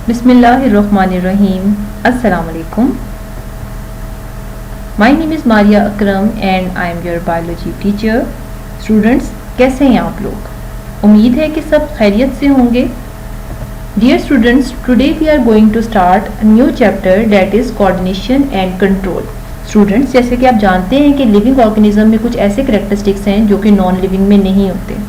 Bismillahirrahmanirrahim. Assalamu alaikum. My name is Maria Akram and I am your biology teacher. Students, कैसे हैं आप लोग? उम्मीद है कि सब खैरियत से होंगे. Dear students, today we are going to start a new chapter that is coordination and control. Students, जैसे कि आप जानते हैं कि लिविंग ऑर्गेनिज्म में कुछ ऐसे करेक्टरिस्टिक्स हैं जो कि नॉन लिविंग में नहीं होते.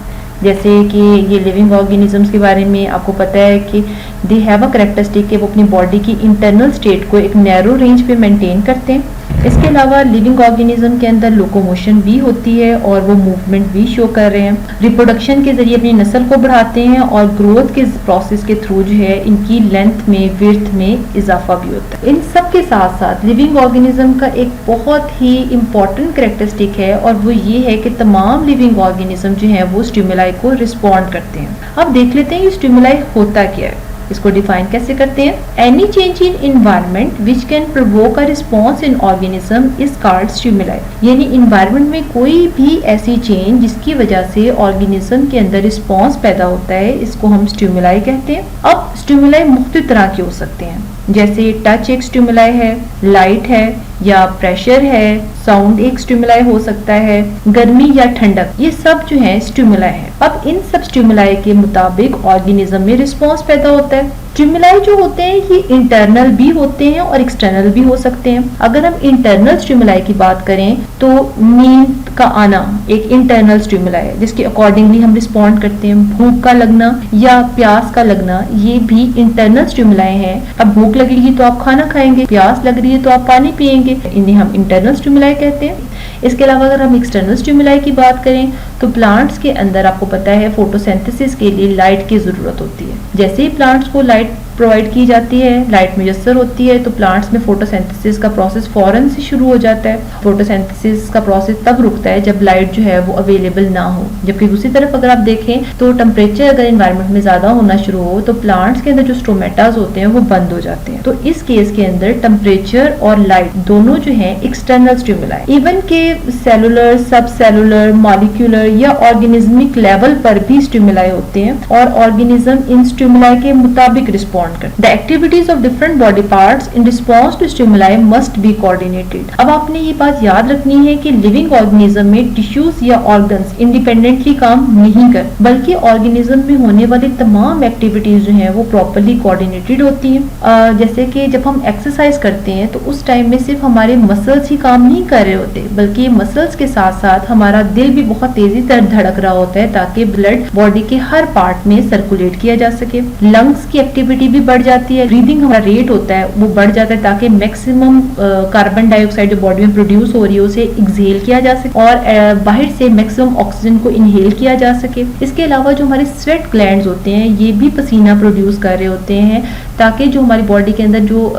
जैसे कि ये लिविंग ऑर्गेनिजम्स के बारे में आपको पता है कि दे हैव अ करेक्टरिस्टिक कि वो अपनी बॉडी की इंटरनल स्टेट को एक नैरो रेंज पे मेंटेन करते हैं. इसके अलावा लिविंग ऑर्गेनिज्म के अंदर लोकोमोशन भी होती है और वो मूवमेंट भी शो कर रहे हैं. रिप्रोडक्शन के जरिए अपनी नस्ल को बढ़ाते हैं और ग्रोथ के प्रोसेस के थ्रू जो है इनकी लेंथ में, विड्थ में इजाफा भी होता है. इन सब के साथ साथ लिविंग ऑर्गेनिज्म का एक बहुत ही इम्पॉर्टेंट करेक्टरिस्टिक है और वो ये है कि तमाम लिविंग ऑर्गेनिज्म जो है वो स्टिमुलाई को रिस्पॉन्ड करते हैं. अब देख लेते हैं ये स्टिमुलाई होता क्या है. इसको डिफाइन कैसे करते हैं? Any change in environment which can provoke a response in organism is called stimuli. यानी एनवायरनमेंट में कोई भी ऐसी चेंज जिसकी वजह से ऑर्गेनिज्म के अंदर रिस्पॉन्स पैदा होता है, इसको हम स्टिमुलाई कहते हैं. अब स्टिमुलाई मुख्तलिफ तरह के हो सकते हैं, जैसे टच एक स्टिमुलाई है, लाइट है या प्रेशर है, साउंड एक स्टिमुलाई हो सकता है, गर्मी या ठंडक, ये सब जो है स्टिमुलाई है. अब इन सब स्टिमुलाई के मुताबिक ऑर्गेनिज्म में रिस्पॉन्स पैदा होता है. स्टिमुलाई जो होते हैं ये इंटरनल भी होते हैं और एक्सटर्नल भी हो सकते हैं. अगर हम इंटरनल स्टिमुलाई की बात करें तो नींद का आना एक इंटरनल स्टिमुलाई है जिसके अकॉर्डिंगली हम रिस्पॉन्ड करते हैं. भूख का लगना या प्यास का लगना ये भी इंटरनल स्टिमुलाई है. अब भूख लगेगी तो आप खाना खाएंगे, प्यास लग रही है तो आप पानी पिएंगे, इन्हें हम इंटरनल स्टिमुलाई कहते हैं. इसके अलावा अगर हम एक्सटर्नल स्टिमुलाई की बात करें तो प्लांट्स के अंदर आपको पता है फोटोसिंथेसिस के लिए लाइट की जरूरत होती है. जैसे ही प्लांट्स को लाइट प्रोवाइड की जाती है, लाइट मुयस्सर होती है, तो प्लांट्स में फोटोसिंथेसिस का प्रोसेस फौरन से शुरू हो जाता है. फोटोसिंथेसिस का प्रोसेस तब रुकता है जब लाइट जो है वो अवेलेबल ना हो. जबकि दूसरी तरफ अगर आप देखें तो टेम्परेचर अगर एनवायरनमेंट में ज्यादा होना शुरू हो तो प्लांट्स के अंदर जो स्टोमेटाज होते हैं वो बंद हो जाते हैं. तो इस केस के अंदर टेम्परेचर और लाइट दोनों जो है एक्सटर्नल स्टिमुलाई. इवन के सेलुलर, सब सेलुलर, मॉलिक्यूलर या ऑर्गेनिज्मिक लेवल पर भी स्टिमुलाई होते हैं और ऑर्गेनिज्म इन स्टिमुलाई के मुताबिक respond. The activities of different body parts in response to stimuli must be coordinated. अब आपने ये बात याद रखनी है कि लिविंग ऑर्गेनिज्म में टिश्यूज या ऑर्गन्स इंडिपेंडेंटली काम नहीं कर, बल्कि ऑर्गेनिज्म में होने वाली तमाम एक्टिविटीज जो हैं वो प्रॉपर्ली कोऑर्डिनेटेड होती हैं. जैसे कि जब हम एक्सरसाइज करते हैं तो उस टाइम में सिर्फ हमारे मसल्स ही काम नहीं कर रहे होते, बल्कि मसल्स के साथ साथ हमारा दिल भी बहुत तेजी से धड़क रहा होता है ताकि ब्लड बॉडी के हर पार्ट में सर्कुलेट किया जा सके. लंग्स की एक्टिविटी भी बढ़ जाती है, ब्रीदिंग हमारा रेट होता है वो बढ़ जाता है ताकि मैक्सिमम कार्बन डाइऑक्साइड जो बॉडी में प्रोड्यूस हो रही है उसे एक्सहेल किया जा सके और बाहर से मैक्सिमम ऑक्सीजन को इनहेल किया जा सके. इसके अलावा जो हमारे स्वेट ग्लैंड्स होते हैं ये भी पसीना प्रोड्यूस कर रहे होते हैं ताकि जो हमारी बॉडी के अंदर जो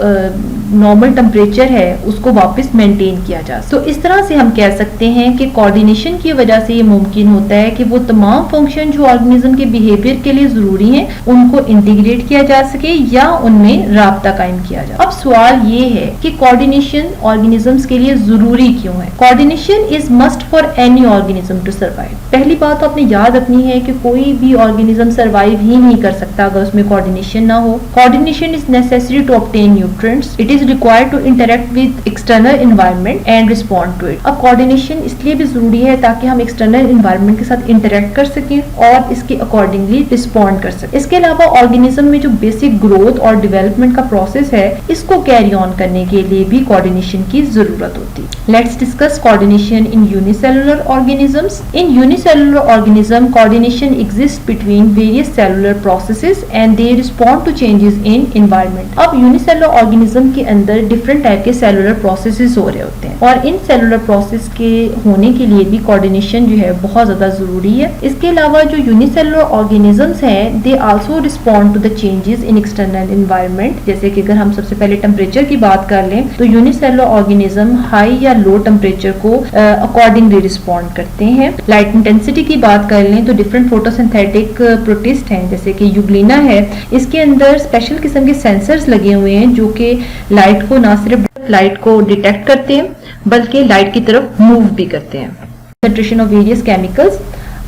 नॉर्मल टेम्परेचर है उसको वापस मेंटेन किया जा सके. तो इस तरह से हम कह सकते हैं कि कोऑर्डिनेशन की वजह से ये मुमकिन होता है कि वो तमाम फंक्शन जो ऑर्गेनिज्म के बिहेवियर के लिए जरूरी हैं उनको इंटीग्रेट किया जा सके या उनमें राब्ता कायम किया जाए. अब सवाल ये है कि कोऑर्डिनेशन ऑर्गेनिजम्स के लिए जरूरी क्यों है? Coordination is must for any organism to survive. पहली बात तो आपने याद रखनी है कि कोई भी ऑर्गेनिज्म सर्वाइव ही नहीं कर सकता अगर उसमें कोऑर्डिनेशन ना हो. Coordination is necessary to obtain nutrients. It is required to interact with external environment and respond to it. अब कोऑर्डिनेशन इसलिए भी जरूरी है ताकि हम एक्सटर्नल एनवायरनमेंट के साथ इंटरेक्ट कर सकें और इसके अकॉर्डिंगली रिस्पॉन्ड कर सकें. इसके अलावा ऑर्गेनिज्म में जो बेसिक ग्रोथ और डेवलपमेंट का प्रोसेस है इसको कैरी ऑन करने के लिए भी कोऑर्डिनेशन की जरूरत होती है. Let's discuss coordination in unicellular organisms. In unicellular organism coordination exist between various cellular processes and they respond to changes in environment. अब यूनिसेलुलर ऑर्गेनिज्म के अंदर डिफरेंट टाइप के सेलुलर प्रोसेसेस हो रहे होते हैं और इन सेलुलर प्रोसेस के होने के लिए भी कोऑर्डिनेशन जो है बहुत ज्यादा जरूरी है. इसके अलावा जो यूनिसेलुलर ऑर्गेनिजम्स हैं they also respond to the changes in external environment. जैसे कि अगर हम सबसे पहले टेम्परेचर की बात कर लें तो यूनिसेलुलर ऑर्गेनिज्म हाई या लो टेम्परेचर को अकॉर्डिंगली रिस्पॉन्ड करते हैं. लाइट इंटेंसिटी की बात कर लें तो डिफरेंट फोटोसिंथेटिक प्रोटिस्ट हैं जैसे कि यूग्लिना है, इसके अंदर स्पेशल किस्म के सेंसर्स लगे हुए हैं जो कि लाइट को ना सिर्फ लाइट को डिटेक्ट करते हैं बल्कि लाइट की तरफ मूव भी करते हैं. Concentration of various chemicals.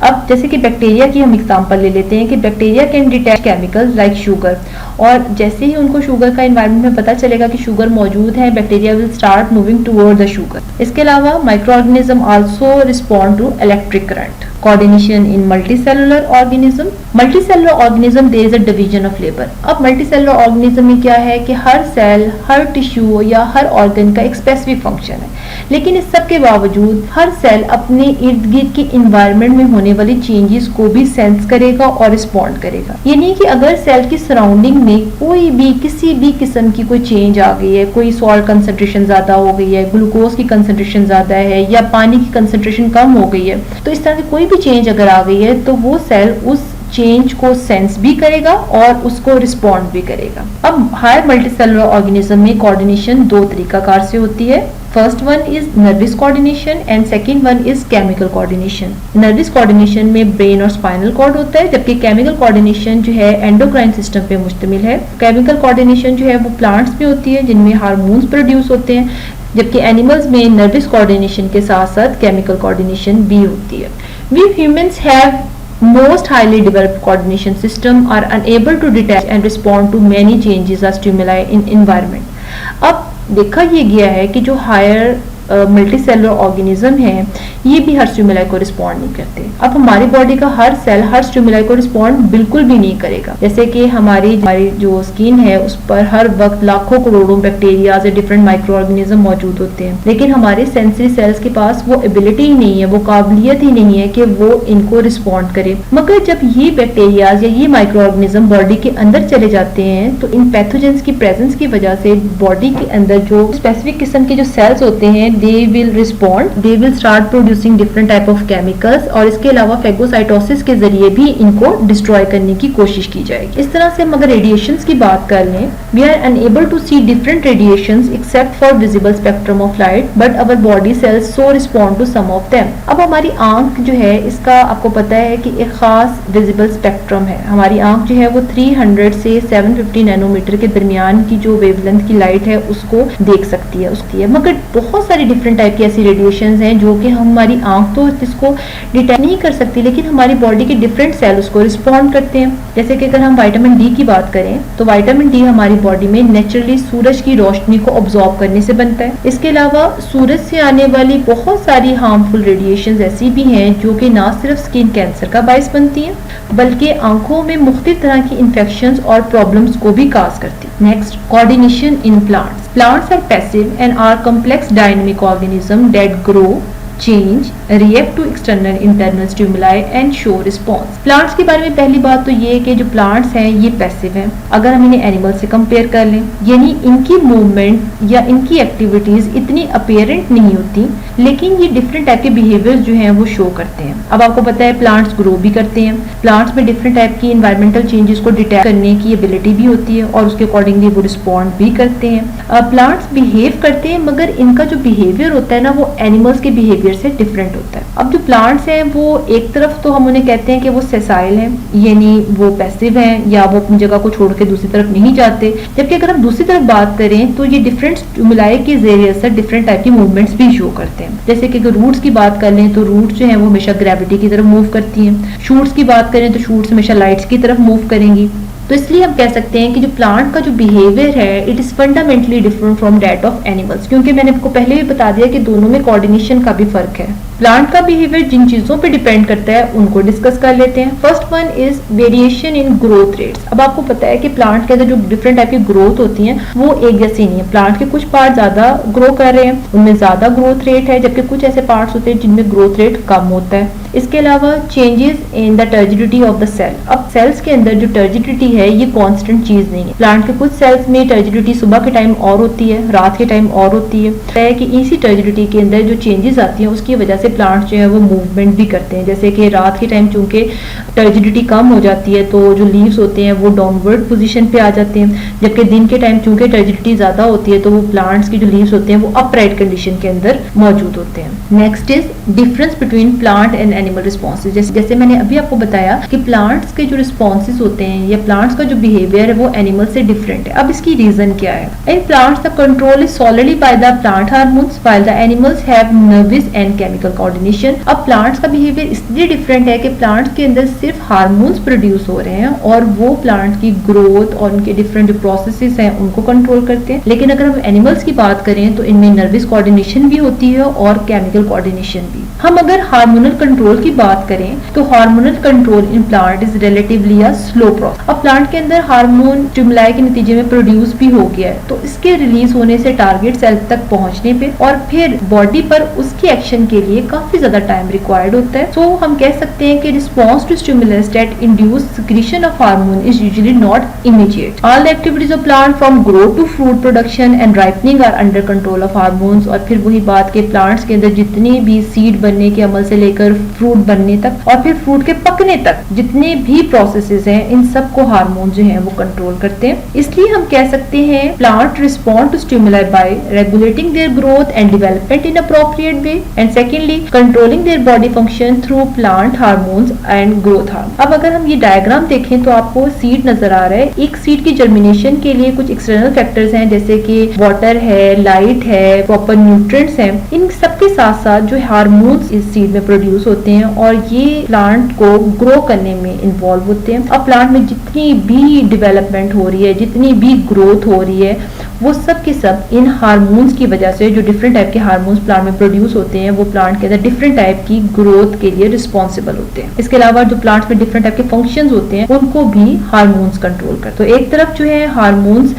अब जैसे कि बैक्टीरिया की हम एग्जांपल ले लेते हैं कि bacteria can detect chemicals like sugar, और जैसे ही उनको शुगर का एनवायरनमेंट में पता चलेगा कि शुगर मौजूद है, bacteria will start moving toward the sugar. इसके अलावा microorganism also respond to electric current. Coordination in multicellular organism. Multicellular organism there is a division of labour. अब मल्टीसेलुलर ऑर्गेनिज्म में क्या है कि हर सेल, हर टिश्यू या हर ऑर्गन का एक स्पेसिफिक फंक्शन है, लेकिन इस सब के बावजूद हर सेल अपने इर्द गिर्द के इन्वायरमेंट में होने वाली चेंजेस को भी सेंस करेगा और रिस्पॉन्ड करेगा। यानी कि अगर सेल की सराउंडिंग में कोई भी किसी भी किस्म की कोई चेंज आ गई है, कोई सॉल्ट कंसंट्रेशन ज्यादा हो गई है, ग्लूकोज की कंसंट्रेशन ज्यादा है या पानी की कंसंट्रेशन कम हो गई है, तो इस तरह की कोई भी चेंज अगर आ गई है तो वो सेल उस चेंज को सेंस भी करेगा और उसको रिस्पॉन्ड भी करेगा। अब हायर मल्टीसेलुलर ऑर्गेनिज्म में कोऑर्डिनेशन दो तरीकाकार से होती है। First one is nervous coordination and second one is chemical coordination. Nervous coordination में ब्रेन और स्पाइनल कॉर्ड होता है, जबकि केमिकल कोऑर्डिनेशन जो है एंडोक्राइन सिस्टम पे मुश्तमिल है। केमिकल कोऑर्डिनेशन जो है वो प्लांट्स में होती है जिनमें हार्मोन्स प्रोड्यूस होते हैं, जबकि एनिमल्स में नर्वस कोऑर्डिनेशन के साथ साथ केमिकल कोऑर्डिनेशन भी होती है। We humans have most highly developed coordination system are unable to detect and respond to many changes or stimuli in environment। अब देखा ये गया है कि जो हायर मल्टीसेलुलर ऑर्गेनिज्म है ये भी हर स्टिमुलाई को रिस्पॉन्ड नहीं करते। अब हमारी बॉडी का हर सेल हर स्टिमुलाई को रिस्पॉन्ड बिल्कुल भी नहीं करेगा। जैसे कि हमारी जो स्किन है उस पर हर वक्त लाखों करोड़ों बैक्टीरिया या डिफरेंट माइक्रो ऑर्गेनिज्म मौजूद होते हैं, लेकिन हमारे सेंसरी सेल्स के पास वो एबिलिटी ही नहीं है, वो काबिलियत ही नहीं है कि वो इनको रिस्पॉन्ड करे। मगर जब ये बैक्टीरिया या ये माइक्रो ऑर्गेनिज्म बॉडी के अंदर चले जाते हैं तो इन पैथोजेंस की प्रेजेंस की वजह से बॉडी के अंदर जो स्पेसिफिक किस्म के जो सेल्स होते हैं they will respond, they will start producing different type of chemicals, और इसके अलावा फेगोसाइटोसिस के जरिए भी इनको डिस्ट्रॉय करने की कोशिश की जाएगी। इस तरह से हम अगर रेडिएशंस की बात कर लें, we are unable to see different radiations except for visible spectrum of light, but our body cells so respond to some of them। अब हमारी आंख जो है इसका आपको पता है कि एक खास विजिबल स्पेक्ट्रम है। हमारी आंख जो है वो 300 से 750 नैनोमीटर के दरमियान की जो वेवलेंथ की लाइट है उसको देख सकती है मगर बहुत सारी डिफरेंट टाइप की ऐसी रेडिएशंस हैं जो कि हमारी आंख तो इसको डिटेक्ट नहीं कर सकती, लेकिन हमारी बॉडी के डिफरेंट सेल उसको रिस्पॉन्ड करते हैं। जैसे कि अगर हम विटामिन डी की बात करें तो विटामिन डी हमारी बॉडी में नेचुरली सूरज की रोशनी को ऑब्जॉर्व करने से बनता है। इसके अलावा सूरज से आने वाली बहुत सारी हार्मफुल रेडिएशंस ऐसी भी हैं जो कि ना सिर्फ स्किन कैंसर का बायस बनती हैं बल्कि आंखों में मुख्तलिफ तरह की इन्फेक्शंस और प्रॉब्लम्स को भी काज करती है। Next, coordination in plants. Plants are passive and are complex dynamic organisms that grow, change, react to external internal stimuli and show response। Plants के बारे में पहली बात तो ये है कि जो प्लांट्स हैं ये पैसिव हैं। अगर हम इन्हें एनिमल से कंपेयर कर लें, यानी इनकी मूवमेंट या इनकी एक्टिविटीज इतनी अपेरेंट नहीं होती, लेकिन ये डिफरेंट टाइप के बिहेवियर्स जो हैं वो शो करते हैं। अब आपको पता है प्लांट्स ग्रो भी करते हैं, प्लांट्स में डिफरेंट टाइप की इन्वायरमेंटल चेंजेस को डिटेक्ट करने की एबिलिटी भी होती है और उसके अकॉर्डिंगली वो रिस्पॉन्ड भी करते हैं। प्लांट्स बिहेव करते हैं मगर इनका जो बिहेवियर होता है ना वो एनिमल्स के बिहेवियर से डिफरेंट होता है। अब जो प्लांट्स हैं वो एक तरफ तो हम उन्हें कहते हैं कि वो सेसाइल हैं, यानी वो पैसिव हैं या वो अपनी जगह को छोड़ के दूसरी तरफ नहीं जाते, जबकि अगर हम दूसरी तरफ बात करें तो ये डिफरेंट स्टिमुलाई के जरिए से डिफरेंट टाइप की मूवमेंट्स भी शो करते हैं। जैसे कि अगर रूट्स की बात कर लें तो रूट्स जो है वो हमेशा ग्रेविटी की तरफ मूव करती हैं। शूट्स की बात करें तो शूट्स हमेशा लाइट्स की तरफ मूव करेंगी। तो इसलिए हम कह सकते हैं कि जो प्लांट का जो बिहेवियर है it is fundamentally different from that of animals, क्योंकि मैंने आपको पहले भी बता दिया कि दोनों में कोऑर्डिनेशन का भी फर्क है। प्लांट का बिहेवियर जिन चीजों पे डिपेंड करता है उनको डिस्कस कर लेते हैं। First one is variation in growth rates. अब आपको पता है कि प्लांट के अंदर जो डिफरेंट टाइप की ग्रोथ होती है वो एक जैसी नहीं है। प्लांट के कुछ पार्ट ज्यादा ग्रो कर रहे हैं, उनमें ज्यादा ग्रोथ रेट है, जबकि कुछ ऐसे पार्ट्स होते हैं जिनमें ग्रोथ रेट कम होता है। इसके अलावा changes in the turgidity of the cell. अब सेल्स के अंदर जो टर्जिडिटी है ये कॉन्स्टेंट चीज नहीं है। प्लांट के कुछ सेल्स में टर्जिडिटी सुबह के टाइम और होती है, रात के टाइम और होती है कि इसी टर्जिडिटी के अंदर जो चेंजेस आती हैं उसकी वजह से प्लांट जो है वो मूवमेंट भी करते हैं। जैसे कि रात के टाइम चूंकि टर्जिडिटी कम हो जाती है तो जो लीव्स होते हैं वो डाउनवर्ड पोजीशन पे आ जाते हैं, जबकि दिन के टाइम चूंकि टर्जिडिटी ज्यादा होती है तो वो प्लांट्स की जो लीव्स होते हैं वो अपराइट कंडीशन के अंदर मौजूद होते हैं। Next is difference between plant and animal responses. जैसे मैंने अभी आपको बताया कि प्लांट्स के जो रिस्पॉन्सेज होते हैं या प्लांट्स का जो बिहेवियर है वो एनिमल से डिफरेंट है। अब इसकी रीजन क्या है? In plants the control is solidly by the plant hormones while the animals have nervous and chemical coordination. अब प्लांट्स का बिहेवियर इसलिए डिफरेंट है कि प्लांट्स के अंदर सिर्फ हार्मोन्स प्रोड्यूस हो रहे हैं और वो प्लांट की ग्रोथ और उनके डिफरेंट जो प्रोसेसेस हैं उनको कंट्रोल करते हैं। लेकिन अगर हम एनिमल्स की बात करें तो इनमें नर्वस कोऑर्डिनेशन भी होती है और केमिकल कोऑर्डिनेशन भी। हम अगर हार्मोनल कंट्रोल की बात करें तो hormonal control in plant is relatively a slow process. अब प्लांट के अंदर हार्मोन स्टिमुलाई के नतीजे में प्रोड्यूस भी हो गया है, तो इसके रिलीज होने से टारगेट सेल तक पहुंचने पे और फिर बॉडी पर उसकी एक्शन के लिए काफी ज्यादा टाइम रिक्वायर्ड होता है। सो हम कह सकते हैं कि response to stimulus that induce secretion of hormone is usually not immediate. All the activities of plant from growth to fruit production and ripening are under control of hormones. और फिर वही बात के प्लांट्स के अंदर जितने भी सीड बनने के अमल से लेकर फ्रूट बनने तक और फिर फ्रूट के पकने तक जितने भी प्रोसेसेस हैं, इन सब को हार्मोन जो हैं वो कंट्रोल करते हैं। इसलिए हम कह सकते हैं plant respond to stimuli by regulating their growth and development in appropriate way and secondly controlling their body function through plant hormones and growth hormone. अब अगर हम ये डायग्राम देखें तो आपको सीड नजर आ रहा है। एक सीड की जर्मिनेशन के लिए कुछ एक्सटर्नल फैक्टर्स हैं जैसे कि वाटर है, लाइट है, प्रॉपर न्यूट्रिएंट्स हैं। इन सबके साथ साथ जो हार्मोन्स इस सीड में प्रोड्यूस होते हैं और ये प्लांट को ग्रो करने में इन्वॉल्व होते हैं। अब प्लांट में जितनी भी डेवलपमेंट हो रही है, जितनी भी ग्रोथ हो रही है, वो सब के सब इन हार्मोन्स की वजह से, जो डिफरेंट टाइप के हार्मोन्स प्लांट में प्रोड्यूस होते हैं, वो प्लांट के अंदर डिफरेंट टाइप की ग्रोथ के लिए रिस्पॉन्सिबल होते हैं। इसके अलावा जो प्लांट्स में डिफरेंट टाइप के फंक्शंस होते हैं उनको भी हार्मोन्स कंट्रोल करते हैं। तो एक तरफ जो है हार्मोन्स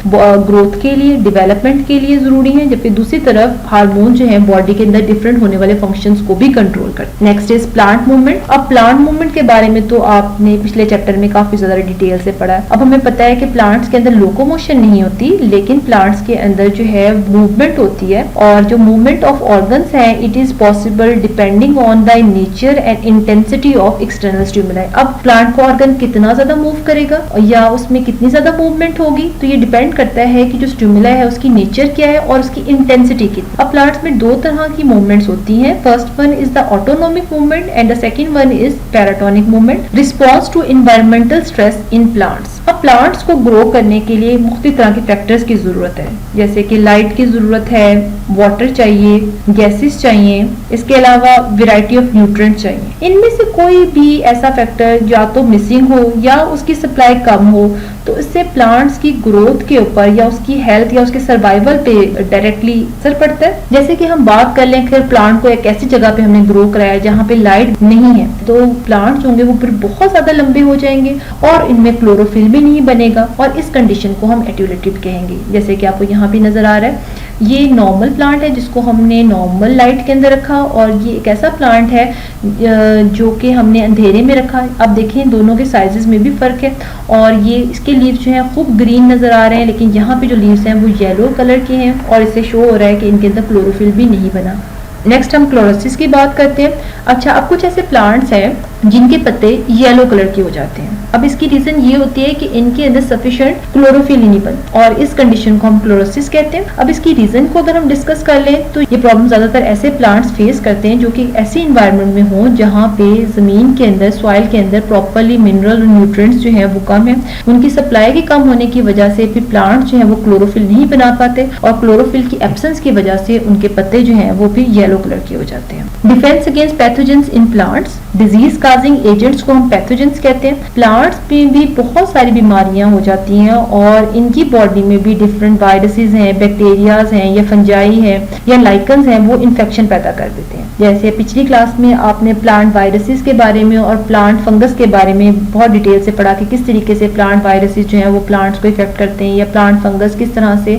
ग्रोथ के लिए, डेवलपमेंट के लिए जरूरी है, जबकि दूसरी तरफ हार्मोन जो है बॉडी के अंदर डिफरेंट होने वाले फंक्शंस को भी कंट्रोल करते हैं। Next is plant movement. अब प्लांट मूवमेंट के बारे में तो आपने पिछले चैप्टर में काफी ज्यादा डिटेल से पढ़ा है। अब हमें पता है कि प्लांट्स के अंदर लोकोमोशन नहीं होती, लेकिन प्लांट्स के अंदर जो है मूवमेंट होती है। और जो मूवमेंट ऑफ ऑर्गन्स है it is possible depending on the nature and intensity of external stimuli. अब प्लांट का ऑर्गन कितना ज्यादा मूव करेगा या उसमें कितनी ज्यादा मूवमेंट होगी, तो ये डिपेंड करता है कि जो स्टिमुलाई है उसकी नेचर क्या है और उसकी इंटेंसिटी कितनी। अब प्लांट्स में दो तरह की मूवमेंट्स होती हैं। First one is the autonomic movement and the second one is paratonic movement. Response to environmental stress in plants. अब प्लांट्स को ग्रो करने के लिए मुख्तलिफ तरह के फैक्टर्स की जरूरत है, जैसे कि लाइट की जरूरत है, वाटर चाहिए, गैसेस चाहिए, इसके अलावा वैरायटी ऑफ न्यूट्रिएंट्स चाहिए। इनमें से कोई भी ऐसा फैक्टर या तो मिसिंग हो या उसकी सप्लाई कम हो तो इससे प्लांट्स की ग्रोथ के ऊपर या उसकी हेल्थ या उसके सर्वाइवल पे डायरेक्टली असर पड़ता है। जैसे कि हम बात कर लें फिर प्लांट को एक ऐसी जगह पे हमने ग्रो कराया जहाँ पे लाइट नहीं है, तो प्लांट्स होंगे वो फिर बहुत ज्यादा लंबे हो जाएंगे और इनमें क्लोरोफिल भी नहीं बनेगा और इस कंडीशन को हम एट्यूलेटिव कहेंगे। जैसे कि आपको यहाँ भी नजर आ रहा है, ये नॉर्मल प्लांट है जिसको हमने नॉर्मल लाइट के अंदर रखा और ये एक ऐसा प्लांट है जो कि हमने अंधेरे में रखा। अब देखें दोनों के साइजेस में भी फर्क है और ये इसके लीव्स जो हैं खूब ग्रीन नजर आ रहे हैं, लेकिन यहाँ पे जो लीव्स हैं वो येलो कलर के हैं और इससे शो हो रहा है कि इनके अंदर क्लोरोफिल भी नहीं बना। नेक्स्ट हम क्लोरोसिस की बात करते हैं। अच्छा, अब कुछ ऐसे प्लांट्स हैं जिनके पत्ते येलो कलर के हो जाते हैं। अब इसकी रीजन ये होती है कि इनके अंदर सफिशिएंट क्लोरोफिल ही नहीं बनता और इस कंडीशन को हम क्लोरोसिस कहते हैं। अब इसकी रीजन को अगर हम डिस्कस कर लें तो ये प्रॉब्लम ज्यादातर ऐसे प्लांट्स फेस करते हैं जो कि ऐसी इन्वायरमेंट में हो जहाँ पे जमीन के अंदर, सॉइल के अंदर प्रॉपरली मिनरल और न्यूट्रिएंट्स जो है वो कम है। उनकी सप्लाई के कम होने की वजह से फिर प्लांट्स जो है वो क्लोरोफिल नहीं बना पाते और क्लोरोफिल की एब्सेंस की वजह से उनके पत्ते जो है वो भी येलो कलर के हो जाते हैं। Defence against pathogens in plants. Disease causing agents को हम पैथोजेंस कहते हैं। प्लांट्स में भी बहुत सारी बीमारियां हो जाती हैं और इनकी बॉडी में भी डिफरेंट वायरसेस हैं, बैक्टीरियाज हैं या फंजाई हैं या लाइकन्स हैं, वो इन्फेक्शन पैदा कर देते हैं। जैसे पिछली क्लास में आपने प्लांट वायरसेस के बारे में और प्लांट फंगस के बारे में बहुत डिटेल से पढ़ा कि किस तरीके से प्लांट वायरसेस जो हैं वो प्लांट्स को इफेक्ट करते हैं या प्लांट फंगस किस तरह से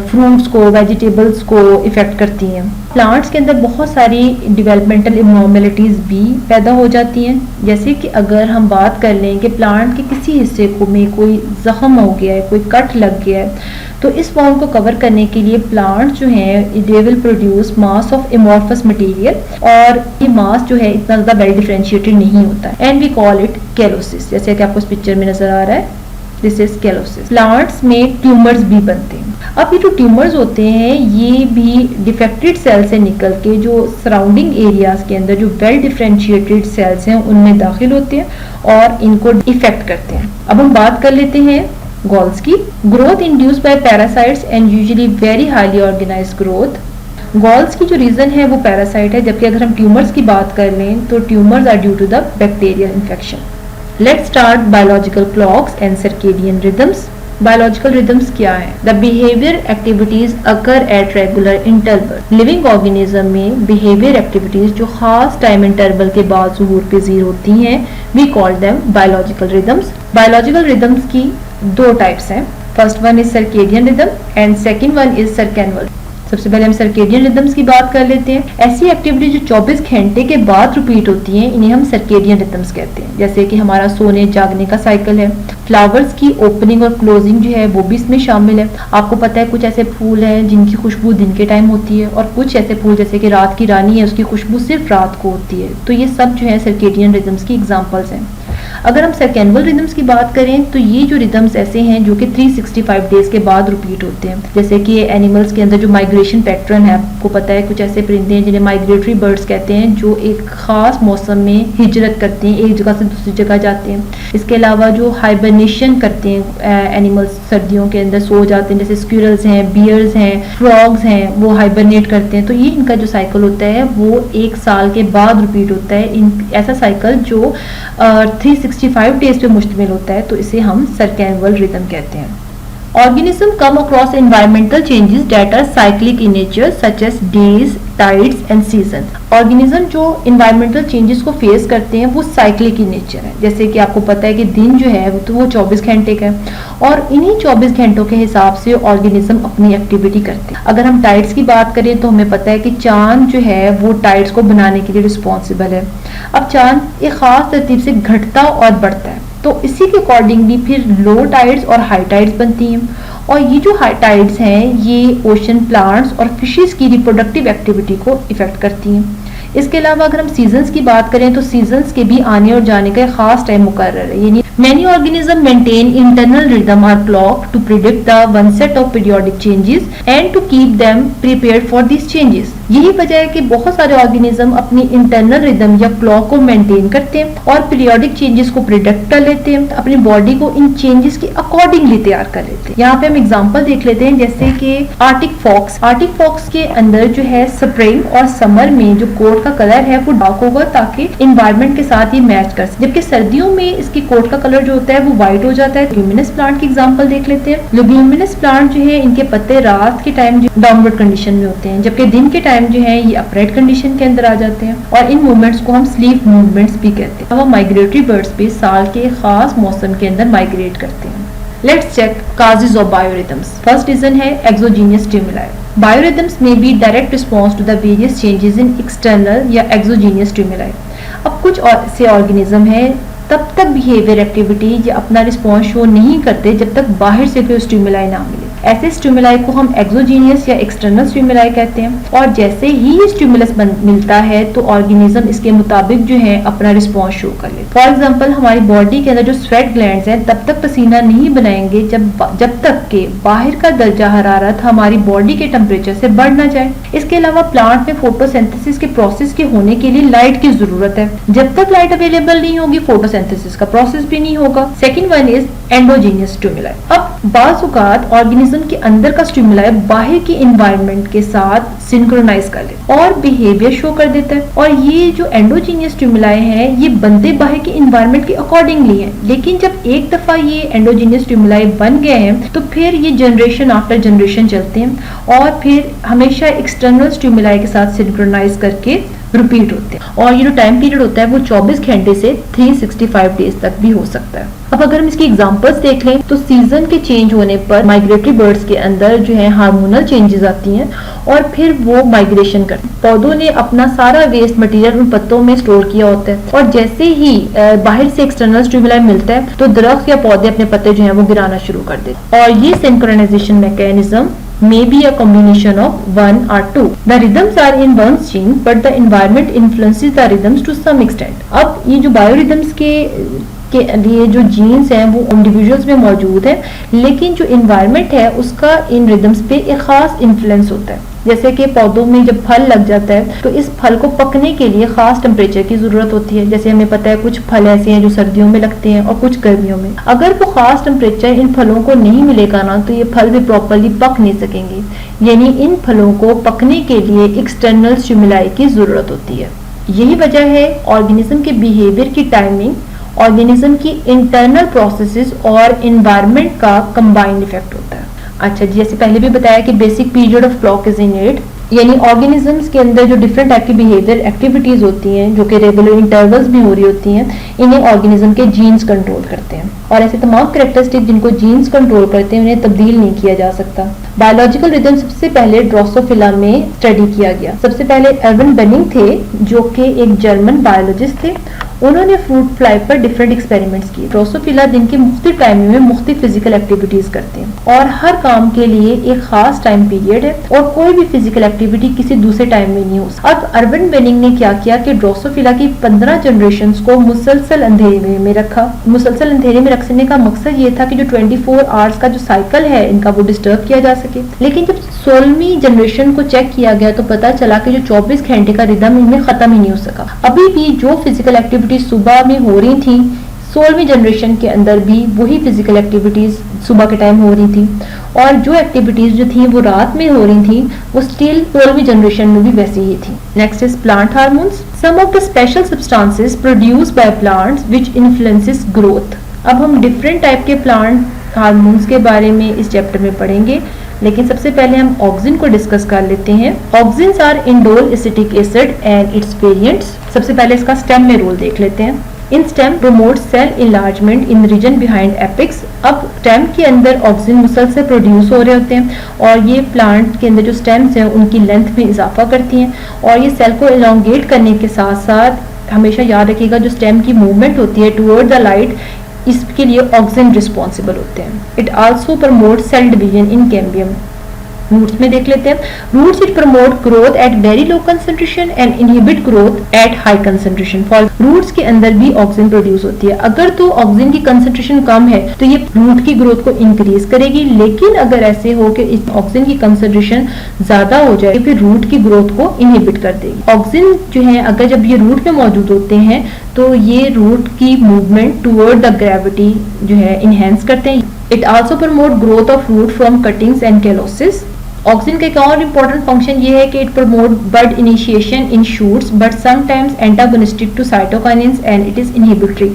फ्रूट्स को, वेजिटेबल्स को इफेक्ट करती हैं। प्लांट्स के अंदर बहुत सारी डेवलपमेंटल इब्नॉर्मलिटीज भी पैदा हो जाती हैं। जैसे कि अगर हम बात कर लें कि प्लांट के किसी हिस्से को में कोई जख्म हो गया है, कोई कट लग गया है, तो इस वॉल को कवर करने के लिए प्लांट जो है they will produce mass of amorphous material और ये मास जो है इतना ज़्यादा वेल डिफरेंशिएटेड नहीं होता एंड वी कॉल इट कैलोसिस। जैसे कि आपको इस पिक्चर में नजर आ रहा है, दिस इज कैलोसिस। प्लांट्स में ट्यूमर्स भी बनते हैं। अब ये जो ट्यूमर्स होते हैं ये भी डिफेक्टेड सेल से निकल के जो सराउंडिंग एरियाज के अंदर जो वेल डिफरेंशिएटेड सेल्स हैं उनमें दाखिल होते हैं और इनको इफेक्ट करते हैं। अब हम बात कर लेते हैं गॉल्स की। Growth induced by parasites and usually very highly organised growth. Galls की जो रीजन है वो पैरासाइट है, जबकि अगर हम ट्यूमर्स की बात कर लें तो tumours are due to the bacterial infection. Let's start biological clocks and circadian rhythms. Biological rhythms क्या है? The behaviour activities occur at regular interval. Living organism में बिहेवियर एक्टिविटीज जो खास टाइम इंटरवल के बाद ज़ुहूर पज़ीर होती हैं, we call them biological rhythms. Biological rhythms की दो टाइप्स हैं। First one is circadian rhythm and second one is circannual. सबसे पहले हम सर्केडियन रिदम्स की बात कर लेते हैं। ऐसी एक्टिविटी जो 24 घंटे के बाद रिपीट होती हैं, इन्हें हम सर्केडियन रिदम्स कहते हैं। जैसे कि हमारा सोने जागने का साइकिल है, फ्लावर्स की ओपनिंग और क्लोजिंग जो है वो भी इसमें शामिल है। आपको पता है कुछ ऐसे फूल हैं जिनकी खुशबू दिन के टाइम होती है, और कुछ ऐसे फूल जैसे कि रात की रानी है, उसकी खुशबू सिर्फ रात को होती है। तो ये सब जो है सर्केडियन रिदम्स की एग्जाम्पल्स हैं। अगर हम सर्कैनुअल रिदम्स की बात करें तो ये जो रिदम्स ऐसे हैं जो कि 365 डेज के बाद रिपीट होते हैं। जैसे कि एनिमल्स के अंदर जो माइग्रेशन पैटर्न है, आपको पता है कुछ ऐसे परिंदे हैं जिन्हें माइग्रेटरी बर्ड्स कहते हैं, जो एक खास मौसम में हिजरत करते हैं, एक जगह से दूसरी जगह जाते हैं। इसके अलावा जो हाइबरनेशन करते हैं एनिमल्स, सर्दियों के अंदर सो जाते हैं, जैसे स्क्विरल्स हैं, बियर्स हैं, फ्रॉग्स हैं, वो हाइबरनेट करते हैं। तो ये इनका जो साइकिल होता है वो एक साल के बाद रिपीट होता है। ऐसा साइकिल जो 365 डेज पे मुश्तमिल होता है, तो इसे हम सर्कैनुअल रिदम कहते हैं। Organism come across environmental changes that are cyclic in nature such as days, tides and season. Organism जो environmental changes को फेस करते हैं वो cyclic in nature है। जैसे कि आपको पता है कि दिन जो है तो वो 24 घंटे का है, और इन्हीं 24 घंटों के हिसाब से ऑर्गेनिज्म अपनी एक्टिविटी करते हैं। अगर हम टाइड्स की बात करें तो हमें पता है कि चांद जो है वो टाइड्स को बनाने के लिए रिस्पॉन्सिबल है। अब चांद एक खास तरतीब से घटता और बढ़ता है, तो इसी के अकॉर्डिंगली फिर लो टाइड्स और हाई टाइड्स बनती हैं। और ये जो हाई टाइड्स हैं ये ओशन प्लांट्स और फिशेस की रिप्रोडक्टिव एक्टिविटी को इफेक्ट करती हैं। इसके अलावा अगर हम सीजन्स की बात करें तो सीजन्स के भी आने और जाने का एक खास टाइम मुकर्रर है। यानी many organisms maintain internal rhythm or clock to predict the one set of periodic changes and to keep them prepared for these changes. यही वजह है कि बहुत सारे ऑर्गेनिज्म अपनी इंटरनल रिदम या क्लॉक को मेंटेन करते हैं और पीरियोडिक चेंजेस को प्रिडिक्ट कर लेते हैं, अपनी बॉडी को इन चेंजेस के अकॉर्डिंगली तैयार कर लेते हैं। यहाँ पे हम एग्जांपल देख लेते हैं, जैसे कि आर्टिक फॉक्स। आर्टिक फॉक्स के अंदर जो है स्प्रिंग और समर में जो कोट का कलर है वो डार्क होगा ताकि इन्वायरमेंट के साथ ये मैच कर सके, जबकि सर्दियों में इसकी कोट का कलर जो होता है वो व्हाइट हो जाता है। ल्यूमिनस प्लांट की एग्जांपल देख लेते हैं। ल्यूमिनस प्लांट जो है इनके पत्ते रात के टाइम डाउनवर्ड कंडीशन में होते हैं, जबकि दिन के टाइम जो है ये अपराइट कंडीशन के अंदर आ जाते हैं, और इन मूवमेंट्स को हम स्लीप मूवमेंट्स भी कहते हैं। वो माइग्रेटरी बर्ड्स भी साल के खास मौसम के अंदर माइग्रेट करते हैं। Let's check causes of biorhythms. First reason है एक्सोजीनियस स्टिमुलाई। बायोरिदम्स में be direct response to the various changes in external या एक्सोजीनियस स्टिमुलाई। अब कुछ ऐसे ऑर्गेनिज्म है तब तक बिहेवियर एक्टिविटी या अपना रिस्पॉन्स शो नहीं करते जब तक बाहर से कोई स्टिमुलाई ना मिले। ऐसे स्टिमुलाई को हम एक्सोजीनियस या एक्सटर्नल स्टिमुलाई कहते हैं, और जैसे ही स्टिमुलस मिलता है तो ऑर्गेनिज्म इसके मुताबिक जो है अपना रिस्पॉन्स शो कर लेते हैं। फॉर एग्जांपल हमारी बॉडी के अंदर जो स्वेट ग्लैंड्स हैं तब तक पसीना नहीं बनाएंगे जब तक के बाहर का दर्जा हरारत हमारी बॉडी के टेम्परेचर से बढ़ ना जाए। इसके अलावा प्लांट में फोटोसिंथेसिस के प्रोसेस के होने के लिए लाइट की जरूरत है। जब तक लाइट अवेलेबल नहीं होगी फोटोसिंथेसिस का प्रोसेस भी नहीं होगा। Second one is endogenous stimuli. अब बाज़ औक़ात ऑर्गेनिज्म के अंदर का स्टिमुलाई बाहर की एनवायरनमेंट के साथ सिंक्रोनाइज कर ले और बिहेवियर शो कर देता है, और ये जो एंडोजीनियस स्टिमुलाई है ये बनते बाहर की एनवायरनमेंट के अकॉर्डिंगली है। लेकिन जब एक दफा ये एंडोजीनियस स्टिमुलाई बन गए हैं तो फिर ये जनरेशन आफ्टर जनरेशन चलते हैं और फिर हमेशा एक्सटर्नल स्टिमुलाई के साथ सिंक्रोनाइज करके रिपीट होते हैं, और ये जो टाइम पीरियड होता है वो 24 घंटे से 365 डेज तक भी हो सकता है। अब अगर हम इसकी एग्जांपल्स देख लें तो सीजन के चेंज होने पर माइग्रेटरी बर्ड्स के अंदर जो है हार्मोनल चेंजेस आती हैं और फिर वो माइग्रेशन करते हैं। पौधों ने अपना सारा वेस्ट मटेरियल उन पत्तों में स्टोर किया होता है, और जैसे ही बाहर से एक्सटर्नल स्टिमुलाई मिलता है तो दरख्त या पौधे अपने पत्ते जो है वो गिराना शुरू कर देते हैं, और ये synchronisation mechanism may be a combination of one or two. The rhythms are in one's gene, but the environment influences the rhythms to some extent. अब ये जो बायोरिदम्स के लिए जो जीन्स हैं वो इंडिविजुअल्स में मौजूद है, लेकिन जो इन्वायरमेंट है उसका इन रिदम्स पे एक खास इन्फ्लुएंस होता है। जैसे कि पौधों में जब फल लग जाता है तो इस फल को पकने के लिए खास टेम्परेचर की जरूरत होती है। जैसे हमें पता है कुछ फल ऐसे हैं जो सर्दियों में लगते हैं और कुछ गर्मियों में। अगर वो खास टेम्परेचर इन फलों को नहीं मिलेगा ना तो ये फल भी प्रॉपरली पक नहीं सकेंगे, यानी इन फलों को पकने के लिए एक्सटर्नल स्टिमुलाई की जरूरत होती है। यही वजह है ऑर्गेनिज्म के बिहेवियर की टाइमिंग ऑर्गेनिज्म की इंटरनल प्रोसेसेस और एनवायरनमेंट का कंबाइंड इफेक्ट होता है। अच्छा जी, जैसे पहले भी बताया कि basic period of clock is इनेट, यानी ऑर्गेनिजम्स के अंदर जो डिफरेंट टाइप की बिहेवियर एक्टिविटीज होती हैं जो कि रेगुलर इंटरवल्स में हो रही होती हैं, इन्हें ऑर्गेनिज्म के जीन्स कंट्रोल करते हैं। और ऐसे तमाम कैरेक्टरिस्टिक जिनको जीन्स कंट्रोल करते हैं उन्हें तब्दील नहीं किया जा सकता। बायोलॉजिकल रिदम सबसे पहले ड्रोसोफिला में स्टडी किया गया। सबसे पहले अर्विन बेनिंग थे जो कि एक जर्मन बायोलॉजिस्ट थे। उन्होंने फ्रूट फ्लाई पर डिफरेंट एक्सपेरिमेंट्स किए। ड्रोसोफिला दिन के मुख्तलिफ टाइम में मुख्तलिफ फिजिकल एक्टिविटीज करते हैं और हर काम के लिए एक खास टाइम पीरियड है और कोई भी फिजिकल एक्टिविटी किसी दूसरे टाइम में नहीं हो सकती। अब अर्विन बेनिंग ने क्या किया कि ड्रोसोफिला की 15 जनरेशंस को मुसलसल अंधेरे में रखा। मुसलसल अंधेरे में रखने का मकसद ये था कि जो 24 आवर्स का जो साइकिल है इनका वो डिस्टर्ब किया जा सके। लेकिन जब 16वीं जनरेशन को चेक किया गया तो पता चला कि जो 24 घंटे का रिदम इनमें खत्म ही नहीं हो सका। अभी भी जो फिजिकल एक्टिविटी सुबह में हो रही थी 16वीं जनरेशन के अंदर भी वही फिजिकल एक्टिविटीज सुबह के टाइम हो रही थी और जो एक्टिविटीज जो थी वो रात में हो रही थी वो स्टिल 16वीं जनरेशन में भी वैसी ही थी। Next is plant hormones, some of the special substances produced by plants which influences growth. अब हम डिफरेंट टाइप के प्लांट हार्मोन्स के बारे में इस चैप्टर में पढ़ेंगे, लेकिन सबसे पहले हम ऑक्सिन को डिस्कस कर लेते हैं। Auxins are indole acetic acid and its variants. सबसे पहले इसका स्टेम में रोल देख लेते हैं। In stem promote cell enlargement in region behind apex. अब स्टेम के अंदर ऑक्सिन मुसलसल प्रोड्यूस हो रहे होते हैं और ये प्लांट के अंदर जो स्टेम्स हैं उनकी लेंथ में इजाफा करती हैं और ये सेल को एलोंगेट करने के साथ साथ हमेशा याद रखिएगा जो स्टेम की मूवमेंट होती है टुवर्ड द लाइट, इसके लिए ऑक्सिन रिस्पॉन्सिबल होते हैं। It also promote cell division in cambium. Roots में देख लेते हैं। Roots it promote growth at very low concentration and inhibit growth at high concentration. For roots के अंदर भी ऑक्सिन प्रोड्यूस होती है। अगर तो ऑक्सिन की कंसंट्रेशन कम है तो ये रूट की ग्रोथ को इंक्रीज करेगी, लेकिन अगर ऐसे हो कि इस ऑक्सिन की कंसंट्रेशन ज्यादा हो जाए फिर रूट की ग्रोथ को इनहिबिट कर देगी। ऑक्सिन जो है अगर जब ये रूट में मौजूद होते हैं तो ये रूट की मूवमेंट टुवर्ड द ग्रेविटी जो है इनहेंस करते हैं। It also promote growth of root from cuttings and calluses. Auxin का एक और इम्पोर्टेंट फंक्शन ये है कि it promote bud initiation in shoots but sometimes antagonistic to cytokinins and it is inhibitory.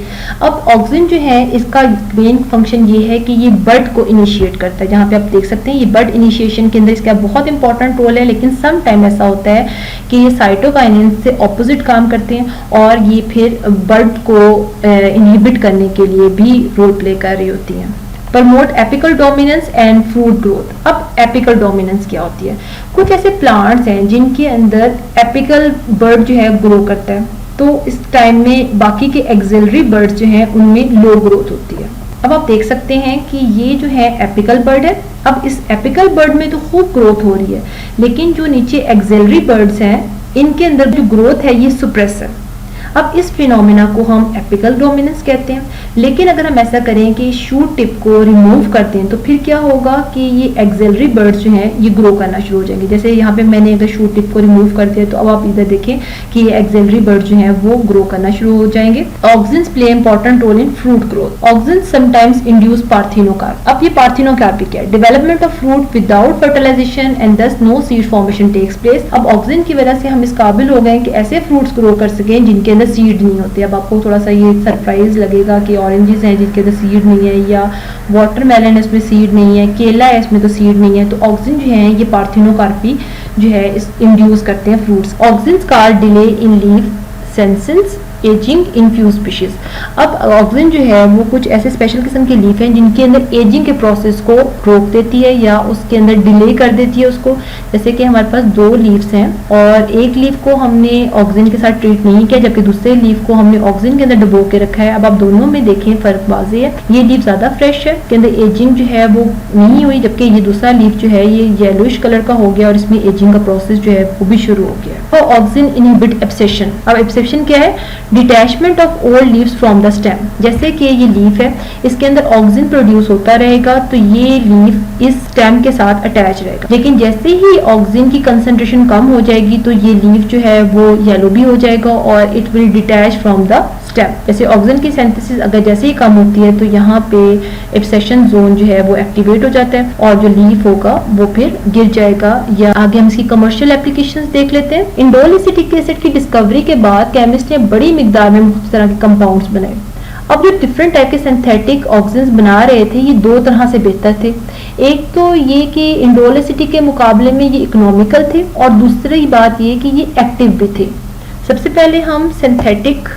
अब ऑक्सिन जो है इसका मेन फंक्शन ये है कि ये बड को इनिशिएट करता है। जहाँ पे आप देख सकते हैं ये बड इनिशिएशन के अंदर इसका बहुत इंपॉर्टेंट रोल है, लेकिन सम टाइम ऐसा होता है कि ये साइटोकाइनिन्स से ऑपोजिट काम करते हैं और ये फिर बड को इनहिबिट करने के लिए भी रोल प्ले कर रही होती हैं। Promote apical dominance and fruit growth. अब एपिकल डोमिनेंस क्या होती है? कुछ ऐसे प्लांट्स हैं जिनके अंदर एपिकल बर्ड जो है ग्रो करता है, तो इस टाइम में बाकी के एक्सिलरी बर्ड्स जो हैं उनमें लो ग्रोथ होती है। अब आप देख सकते हैं कि ये जो है एपिकल बर्ड है। अब इस एपिकल बर्ड में तो खूब ग्रोथ हो रही है, लेकिन जो नीचे एक्सिलरी बर्ड्स हैं इनके अंदर जो ग्रोथ है ये सुप्रेस है। अब इस फिनोमिना को हम एपिकल डोमिनेंस कहते हैं। लेकिन अगर हम ऐसा करें कि शूट टिप को रिमूव कर दें तो फिर क्या होगा कि ये एक्सिलरी बर्ड्स जो हैं ये ग्रो करना शुरू हो जाएंगे। जैसे यहाँ पे मैंने अगर शूट टिप को रिमूव कर दिया तो अब आप इधर देखें कि ये एक्सिलरी बर्ड्स जो हैं वो ग्रो करना शुरू हो जाएंगे। Auxins play important role in fruit growth. Auxins sometimes induce parthenocarp. अब ये पार्थिनोकार्प क्या है? Development of fruit without fertilisation and thus no seed formation takes place. अब ऑक्सिन की वजह से हम इस काबिल हो गए कि ऐसे फ्रूट्स ग्रो कर सकें जिनके अंदर सीड नहीं होते। अब आपको थोड़ा सा ये सरप्राइज लगेगा कि ऑरेंजेस हैं जिनके अंदर सीड नहीं है, या वाटरमेलन है इसमें सीड नहीं है, केला है इसमें तो सीड नहीं है। तो ऑक्सिन जो है ये पार्थिनोकार्पी जो है इस इंड्यूस करते हैं fruits. Auxins car delay in leaf senescence ageing in few species. अब ऑक्सिन जो है वो कुछ ऐसे स्पेशल किस्म के लीफ हैं जिनके अंदर एजिंग के प्रोसेस को रोक देती है या उसके अंदर डिले कर देती है उसको। जैसे कि हमारे पास 2 लीव्स हैं और एक लीफ को हमने ऑक्सिन के साथ ट्रीट नहीं किया, जबकि दूसरे लीफ को हमने ऑक्सिन के अंदर डुबो के रखा है। अब आप दोनों में देखें फर्क वाज़ेह है। ये लीफ ज्यादा फ्रेश है, के अंदर एजिंग जो है वो नहीं हुई, जबकि ये दूसरा लीफ जो है ये येलोइश कलर का हो गया और इसमें एजिंग का प्रोसेस जो है वो भी शुरू हो गया। तो ऑक्सिन इनहिबिट एब्सेशन। अब एब्सेशन क्या है? Detachment of old leaves from the stem, जैसे कि ये लीफ है, इसके अंदर ऑक्सीजन प्रोड्यूस होता रहेगा तो ये लीफ इस स्टेम के साथ अटैच रहेगा, लेकिन जैसे ही ऑक्सीजन की कंसंट्रेशन कम हो जाएगी तो ये लीफ जो है वो येलो भी हो जाएगा और it will detach from the stem. जैसे ऑक्सीजन की सिंथेसिस अगर जैसे ही कम होती है तो यहाँ पे एब्सेशन जोन जो है वो एक्टिवेट हो जाता है और जो लीफ होगा वो फिर गिर जाएगा। या आगे हम इसकी कमर्शियल एप्लीकेशंस देख लेते हैं। इंडोल एसिटिक एसिड की डिस्कवरी के बाद केमिस्ट ने बड़ी मिकदार में मुख्तलिफ तरह के कंपाउंड्स बनाए। अब जो डिफरेंट टाइप के सिंथेटिक ऑक्सीजन बना रहे थे ये दो तरह से बेहतर थे। एक तो ये कि इंडोल एसिटिक के मुकाबले में ये इकोनॉमिकल थे और दूसरी बात ये कि ये एक्टिव भी थे। सबसे पहले हम सिंथेटिक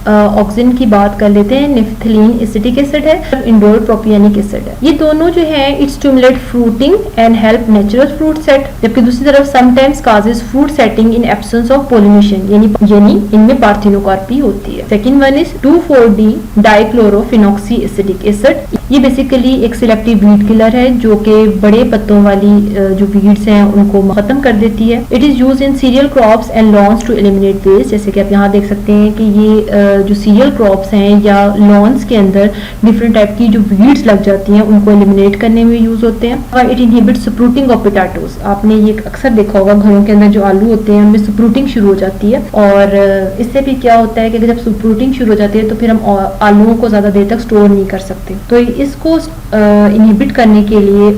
ऑक्सीजन की बात कर लेते हैं। नेफ्थलीन एसिटिक एसिड है, इंडोल प्रोपियोनिक एसिड है। ये दोनों जो है it stimulate fruiting and help natural fruit set, जबकि दूसरी तरफ sometimes causes fruit setting in absence of pollination, यानी इनमें पार्थिनोकार्पी होती है। Second one is 2,4-D dichlorophenoxy acidic acid. ये बेसिकली एक सिलेक्टिव वीड किलर है जो कि बड़े पत्तों वाली जो वीड्स हैं उनको खत्म कर देती है। It is used in cereal crops and lawns to eliminate waste, जैसे कि आप यहाँ देख सकते हैं कि ये जो सीरियल क्रॉप्स हैं या लॉन्स के अंदर डिफरेंट टाइप की जो वीड्स लग जाती हैं उनको एलिमिनेट करने में यूज होते हैं। It inhibits sprouting of potatoes. आपने ये अक्सर देखा होगा घरों के अंदर जो आलू होते हैं उनमें स्प्रूटिंग शुरू हो जाती है और इससे भी क्या होता है कि जब स्प्रूटिंग शुरू हो जाती है तो फिर हम आलूओं को ज्यादा देर तक स्टोर नहीं कर सकते। तो इसको इनहिबिट करने के लिए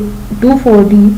2,4-D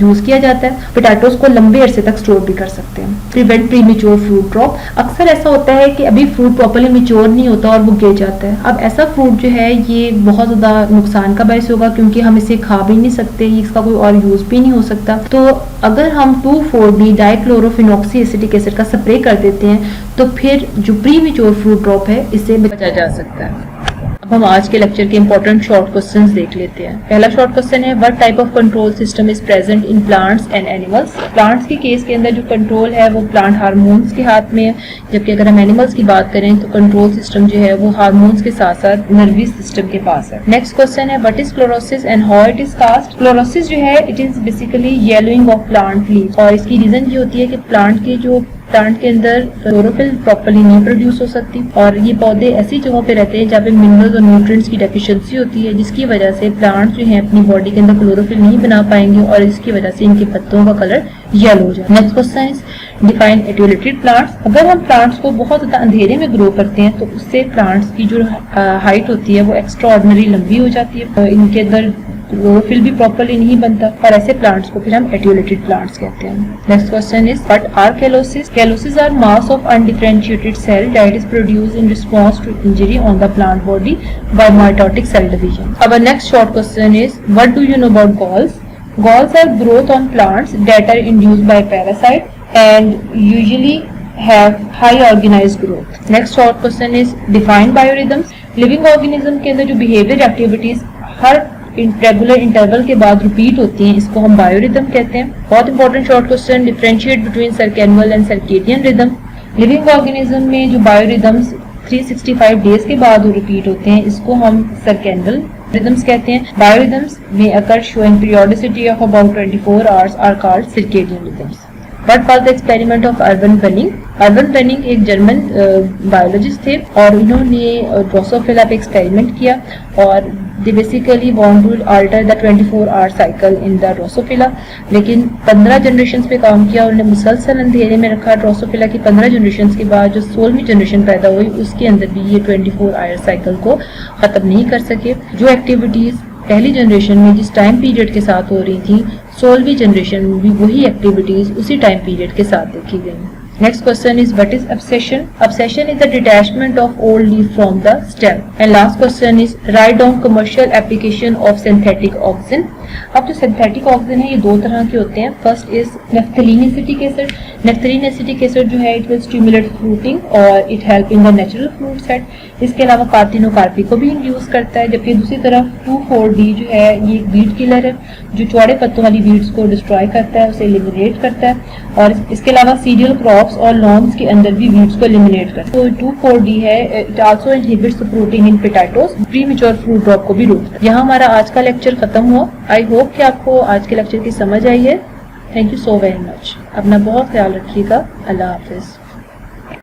यूज किया जाता है। पोटैटोज को लंबे अरसे तक स्टोर भी कर सकते हैं। Prevent premature fruit drop. अक्सर ऐसा होता है कि अभी फ्रूट प्रॉपर्ली मैच्योर नहीं होता और वो गिर जाता है। अब ऐसा फ्रूट जो है ये बहुत ज्यादा नुकसान का बायस होगा क्योंकि हम इसे खा भी नहीं सकते, इसका कोई और यूज भी नहीं हो सकता। तो अगर हम 2,4-D डाइक्लोरोफिनॉक्सी एसिटिक एसिड का स्प्रे कर देते हैं तो फिर जो प्रीमेच्योर फ्रूट ड्रॉप है इससे बचा जा सकता है। अब हम आज के लेक्चर के इंपॉर्टेंट शॉर्ट क्वेश्चंस देख लेते हैं। पहला short question is what type of control system is present in plants and animals. Plants के केस के अंदर जो कंट्रोल है वो प्लांट हार्मोन्स के हाथ में है, जबकि अगर हम एनिमल्स की बात करें तो कंट्रोल सिस्टम जो है वो हार्मोन्स के साथ साथ नर्वस सिस्टम के पास है। Next question is what is chlorosis and how it is caused. Chlorosis जो है it is basically yellowing of plant leaves और इसकी रीजन ये होती है कि प्लांट के अंदर क्लोरोफिल प्रॉपर्ली नहीं प्रोड्यूस हो सकती और ये पौधे ऐसी जगहों पे रहते हैं जहाँ पे मिनरल्स और न्यूट्रिएंट्स की डेफिशिएंसी होती है, जिसकी वजह से प्लांट्स जो हैं अपनी बॉडी के अंदर क्लोरोफिल नहीं बना पाएंगे और इसकी वजह से इनके पत्तों का कलर येलो हो जाए। Next question is define etiolated plants. अगर हम प्लांट्स को बहुत ज्यादा अंधेरे में ग्रो करते हैं तो उससे प्लांट्स की जो हाइट होती है वो एक्स्ट्रा ऑर्डिनरी लंबी हो जाती है, इनके अंदर क्लोरोफिल भी प्रॉपर्ली नहीं बनता और ऐसे प्लांट्स को फिर हम एटियोलेटेड प्लांट्स कहते हैं। Next question is what are calluses. Calluses are mass of undifferentiated cell that is produced in response to injury on the plant body by mitotic cell division. Our next short question is what do you know about galls? Galls are growth on plants that are induced by parasite and usually have high organized growth. Next short question is define biorhythms. Living organism के अंदर जो behavior activities हर regular interval के बाद repeat होती हैं इसको हम biorhythm कहते हैं। बहुत important short question differentiate between circannual and circadian rhythm. Living organism में जो बायोरिदम्स 365 डेज के बाद रिपीट होते हैं इसको हम सर्कैनुअल रिदम्स कहते हैं। बायोरिदम्स में occur showing periodicity of about 24 hours are called circadian rhythms. What was the experiment of Urban Benning? Urban Benning एक जर्मन बायोलॉजिस्ट थे और इन्होंने ड्रोसोफिला पे एक्सपेरिमेंट किया और they basically want to alter the 24 hour cycle in the Drosophila. लेकिन 15 generation पे काम किया, उन्होंने मुसलसल अंधेरे में रखा ड्रोसोफिला की। 15 जनरेशन के बाद जो 16वीं जनरेशन पैदा हुई उसके अंदर भी ये 24 आवर साइकिल को खत्म नहीं कर सके। जो एक्टिविटीज पहली जनरेशन में जिस टाइम पीरियड के साथ हो रही थी 16वीं जनरेशन में भी वही एक्टिविटीज उसी टाइम पीरियड के साथ देखी गई। Next question is what is abscission? Abscission is the detachment of old leaf from the stem. And last question is write down commercial application of synthetic oxygen. अब जो सिंथेटिक ऑक्सीजन है ये दो तरह के होते हैं। First is naphthalene acetic acid. Naphthalene acetic acid जो है इट विल स्टिमुलेट फ्रूटिंग और it help in the natural fruit set. इसके अलावा पार्थिनोकार्पी को भी इंड्यूस करता है। जबकि दूसरी तरफ 2,4-D जो है ये एक वीड किलर है जो चौड़े पत्तों वाली वीड्स को डिस्ट्रॉय करता है, उसे एलिमिनेट करता है। और इसके अलावा सीरियल क्रॉप्स और लॉन्स के अंदर भी वीड्स को एलिमिनेट करता है। तो 2,4-D है it also inhibits the fruiting in potatoes, premature fruit drop को भी रोकता है। यहाँ हमारा आज का लेक्चर खत्म हुआ। आई होप कि आपको आज के लेक्चर की समझ आई है। Thank you so very much. अपना बहुत ख्याल रखिएगा। अल्लाह हाफिज।